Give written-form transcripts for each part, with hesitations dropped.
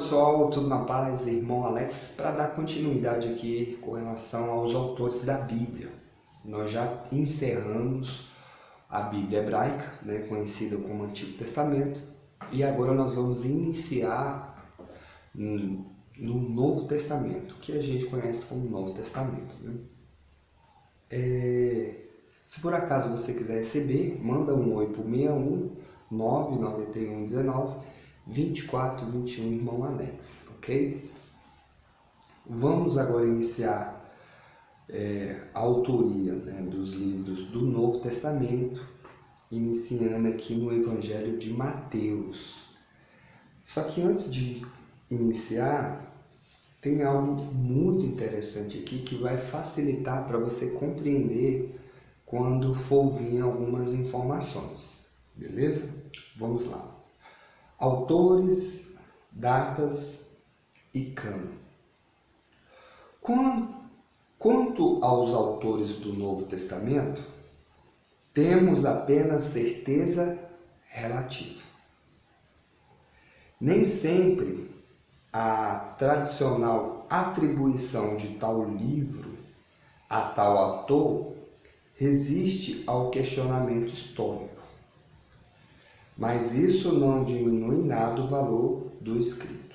pessoal, tudo na paz? Irmão Alex, para dar continuidade aqui com relação aos autores da Bíblia. Nós já encerramos a Bíblia hebraica, conhecida como Antigo Testamento, e agora nós vamos iniciar no Novo Testamento, que a gente conhece como Novo Testamento. Se por acaso você quiser receber, manda um oi para o 61 991 19 24 21, irmão Alex, ok? Vamos agora iniciar a autoria dos livros do Novo Testamento, iniciando aqui no Evangelho de Mateus. Só que antes de iniciar, tem algo muito interessante aqui que vai facilitar para você compreender quando for vir algumas informações, beleza? Vamos lá. Autores, datas e cano. Quanto aos autores do Novo Testamento, temos apenas certeza relativa. Nem sempre a tradicional atribuição de tal livro a tal autor resiste ao questionamento histórico. Mas isso não diminui nada o valor do escrito.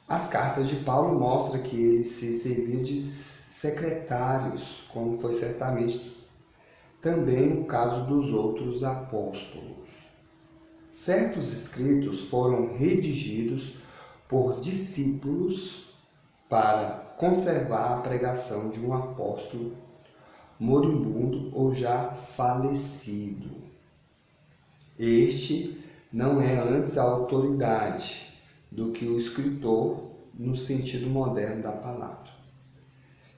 As cartas de Paulo mostram que ele se servia de secretários, como foi certamente também o caso dos outros apóstolos. Certos escritos foram redigidos por discípulos para conservar a pregação de um apóstolo moribundo ou já falecido. Este não é antes a autoridade do que o escritor no sentido moderno da palavra.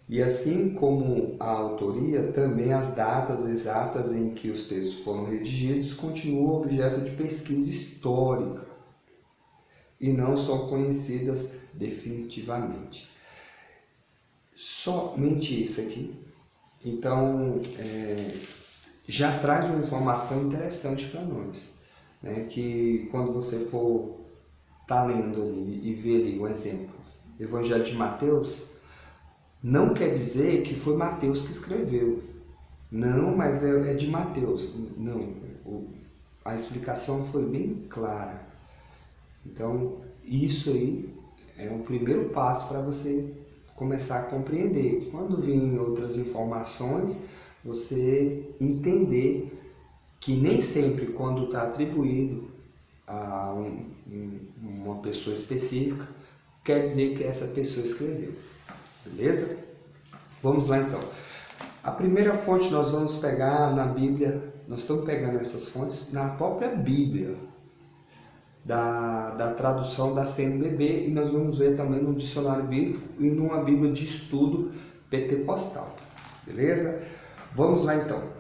E assim como a autoria, também as datas exatas em que os textos foram redigidos continuam objeto de pesquisa histórica e não são conhecidas definitivamente. Somente isso aqui. Então, já traz uma informação interessante para nós, que quando você for estar lendo ali e ver ali um exemplo, Evangelho de Mateus, não quer dizer que foi Mateus que escreveu. Não, mas é de Mateus. Não, a explicação foi bem clara. Então, isso aí é o primeiro passo para você começar a compreender. Quando virem outras informações, você entender que nem sempre quando está atribuído a uma pessoa específica, quer dizer que essa pessoa escreveu. Beleza? Vamos lá então. A primeira fonte nós vamos pegar na Bíblia, nós estamos pegando essas fontes na própria Bíblia, da tradução da CNBB, e nós vamos ver também no dicionário bíblico e numa Bíblia de estudo pentecostal. Beleza? Vamos lá então.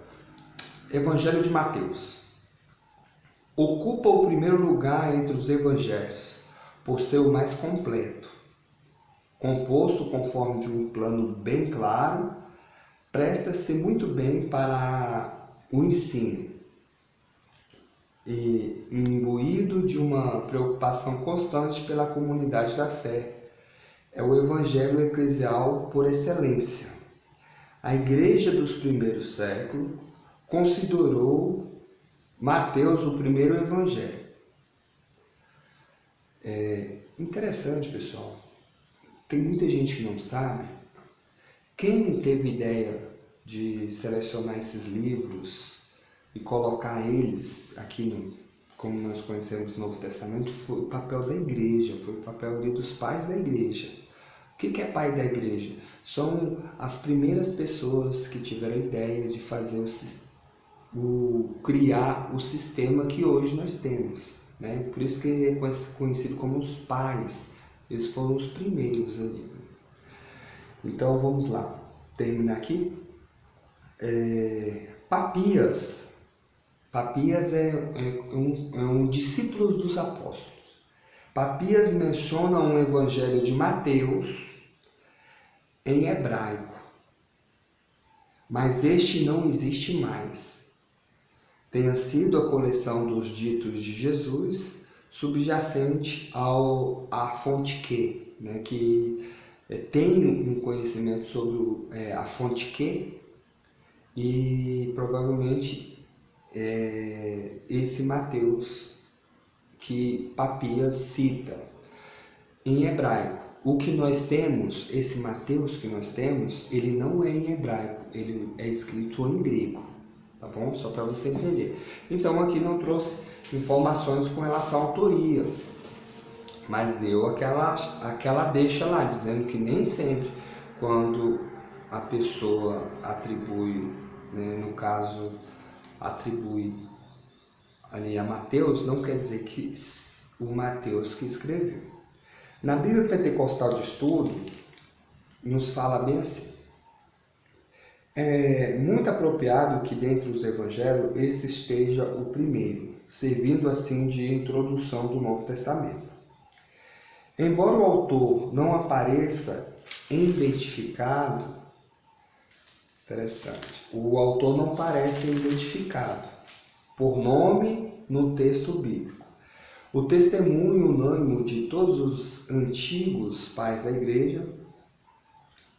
Evangelho de Mateus. Ocupa o primeiro lugar entre os evangelhos, por ser o mais completo. Composto conforme de um plano bem claro, presta-se muito bem para o ensino e imbuído de uma preocupação constante pela comunidade da fé. É o evangelho eclesial por excelência. A igreja dos primeiros séculos considerou Mateus o primeiro evangelho. Interessante, pessoal. Tem muita gente que não sabe. Quem teve ideia de selecionar esses livros e colocar eles aqui, como nós conhecemos no Novo Testamento, foi o papel da igreja, foi o papel dos pais da igreja. O que é pai da igreja? São as primeiras pessoas que tiveram a ideia de fazer criar o sistema que hoje nós temos. Por isso que é conhecido como os pais. Eles foram os primeiros ali. Então vamos lá, terminar aqui. Papias. Papias é um discípulo dos apóstolos. Papias menciona um evangelho de Mateus em hebraico, mas este não existe mais. Tenha sido a coleção dos ditos de Jesus, subjacente à fonte Q, né? Que tem um conhecimento sobre a fonte Q e provavelmente esse Mateus que Papias cita em hebraico. O que nós temos, esse Mateus que nós temos, ele não é em hebraico, ele é escrito em grego, tá bom? Só para você entender. Então aqui não trouxe informações com relação à autoria, mas deu aquela deixa lá, dizendo que nem sempre quando a pessoa atribui, né, no caso, atribui ali a Mateus, não quer dizer que o Mateus que escreveu. Na Bíblia Pentecostal de Estudo, nos fala bem assim: é muito apropriado que dentre os evangelhos este esteja o primeiro, servindo assim de introdução do Novo Testamento. Embora o autor não apareça identificado, interessante, o autor não parece identificado por nome no texto bíblico. O testemunho unânime de todos os antigos pais da igreja,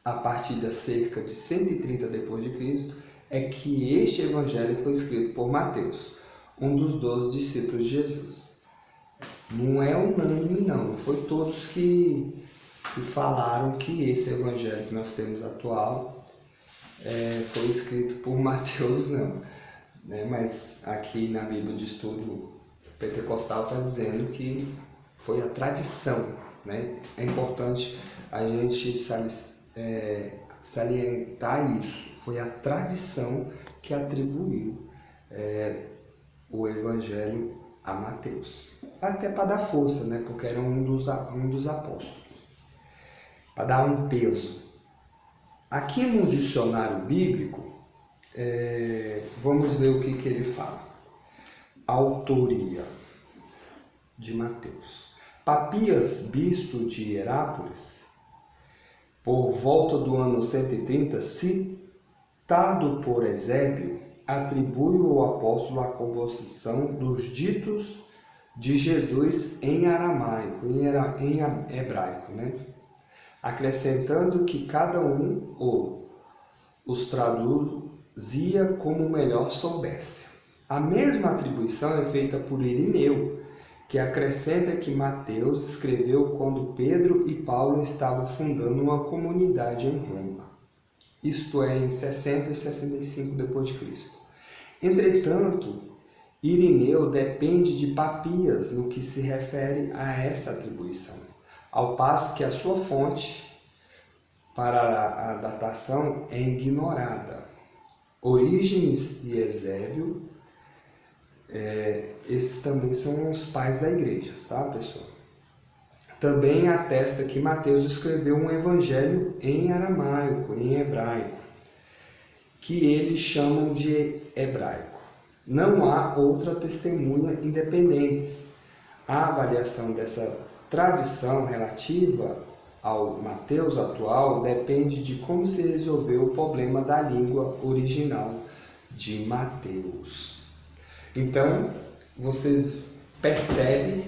a partir de cerca de 130 depois de Cristo, é que este evangelho foi escrito por Mateus, um dos 12 discípulos de Jesus. Não é unânime não foi todos que falaram que esse evangelho que nós temos atual foi escrito por Mateus não, né? Mas aqui na Bíblia de Estudo Pentecostal está dizendo que foi a tradição, né? É importante a gente salientar isso. Foi a tradição que atribuiu o Evangelho a Mateus. Até para dar força, né? Porque era um dos apóstolos. Para dar um peso. Aqui no dicionário bíblico, vamos ver o que ele fala. Autoria de Mateus. Papias, bispo de Herápolis, por volta do ano 130, citado por Eusébio, atribui ao apóstolo a composição dos ditos de Jesus em aramaico, em hebraico, né? Acrescentando que cada um os traduzia como melhor soubesse. A mesma atribuição é feita por Irineu, que acrescenta que Mateus escreveu quando Pedro e Paulo estavam fundando uma comunidade em Roma, isto é, em 60 e 65 d.C. Entretanto, Irineu depende de Papias no que se refere a essa atribuição, ao passo que a sua fonte para a datação é ignorada. Orígenes e Eusébio, esses também são os pais da igreja, tá, pessoal? Também atesta que Mateus escreveu um evangelho em aramaico, em hebraico, que eles chamam de hebraico. Não há outra testemunha independentes. A avaliação dessa tradição relativa ao Mateus atual depende de como se resolveu o problema da língua original de Mateus. Então, vocês percebem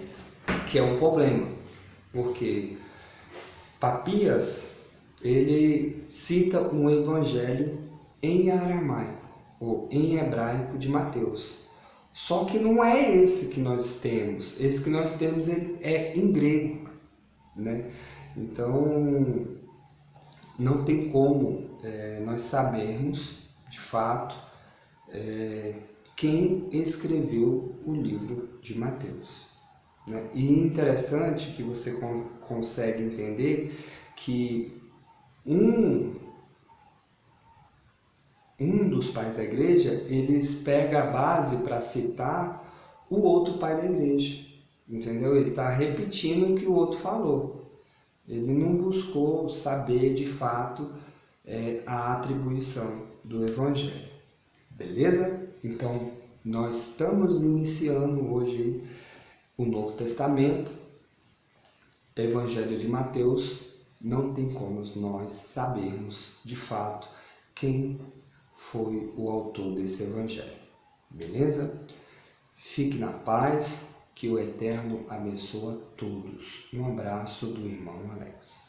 que é um problema, porque Papias, ele cita um evangelho em aramaico, ou em hebraico de Mateus. Só que não é esse que nós temos. Esse que nós temos ele é em grego, né? Então, não tem como nós sabermos, de fato, quem escreveu o livro de Mateus, né? E interessante que você consegue entender que um dos pais da igreja, eles pega a base para citar o outro pai da igreja, entendeu? Ele está repetindo o que o outro falou. Ele não buscou saber de fato a atribuição do evangelho. Beleza? Então, nós estamos iniciando hoje o Novo Testamento, Evangelho de Mateus. Não tem como nós sabermos de fato quem foi o autor desse evangelho. Beleza? Fique na paz. Que o Eterno abençoe a todos. Um abraço do irmão Alex.